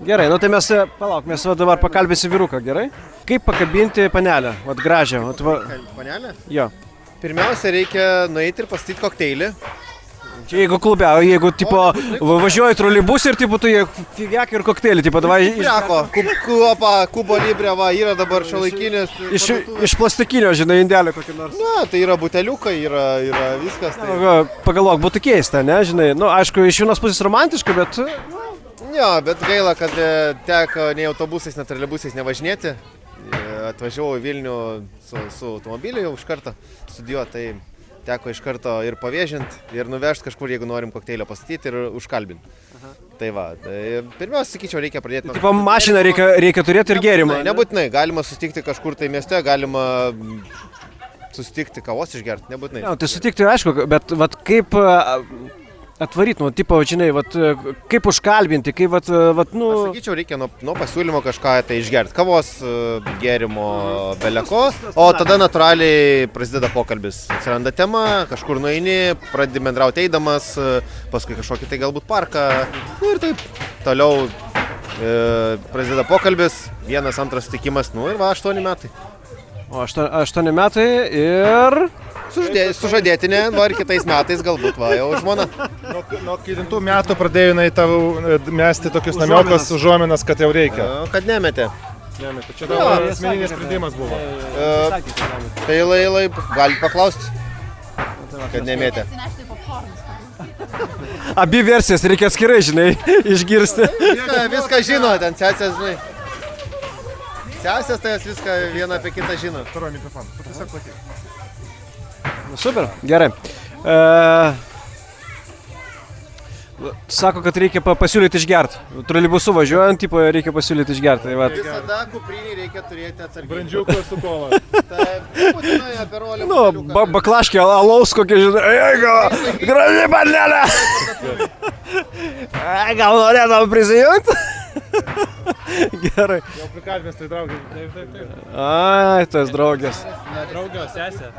Gerai, nu tai mes, palauk, mes dabar pakalbėsi vyruką, gerai? Kaip pakabinti panelę, gražią? Panelę? Jo. Pirmiausia, reikia nueiti ir pastatyti kokteilį. Čia jeigu klube, jeigu, tipo, važiuoji trolibus ir, tipo, tu jie figiak ir kokteilį, tipo, davai... Prieko, Kubo Libre, va, yra dabar šiuolaikinis. Iš plastikinio, žinai, indelio kokį nors. Na, tai yra buteliukai, yra viskas. Tai... Pagalvok, būtų keista, ne, žinai? Nu, aišku, iš vienos pusės romantiška, bet... Jo, bet gaila, kad teko nei autobusais, nei trolebusais nevažinėti. Atvažiavau į Vilnių su automobiliu jau iš karto studijuoti, tai... Teko iš karto ir pavėžinti, ir nuvežti kažkur, jeigu norim kokteilio pastatyti ir užkalbinti. Tai va, pirmiausia, sakyčiau, reikia pradėti nuo... Tipo, mašiną reikia turėti ir gėrimą. Nebūtinai, galima susitikti kažkur tai mieste, galima susitikti kavos išgerti, nebūtinai. Tai susitikti, aišku, bet vat, kaip atvaryti, nu, tipo, žinai, vat, kaip užkalbinti, kaip, vat, nu... Aš sakyčiau, reikia nuo pasiūlymo kažką tai išgerti, kavos, gėrimo, beleko, o tada natūraliai prasideda pokalbis. Atsiranda tema, kažkur nueini, pradedi bendrauti eidamas, paskui kažkokį tai galbūt parką ir taip toliau prasideda pokalbis, vienas, antras sutikimas, nu ir va, 8 metai. O 8 metai ir... Sužadėtinė, nori kitais metais galbūt, va, jau žmona. Nuo kilintų metų pradėjau tavo mesti tokius namiokas užuominas, kad jau reikia. Kad nemetė. Čia tavo asmeninis sprendimas buvo. Tai lai, gali paklausti, kad nemetė. Abi versijas reikia atskirai, žinai, išgirsti. Viską žino, ten sesės, žinai. Sesės tai jas viską vieną apie kitą žino. Taro mikrofoną, tiesiog plakiai. Super, gerai. Sako, kad reikia pasiūlyti išgerti. Troleibusu važiuojant, tipo, reikia pasiūlyti išgerti. Tai visada kuprinį reikia turėti atsargiai. Brandžiuką su kola. Būtinai aperolį. Nu, baklaškė, alaus kokį, žinai, graži panelė. Gal norėtum prisijungti? Gerai. Jau prikalbės tai draugės. Taip. Ai, tas draugės. Ne draugės, sesė.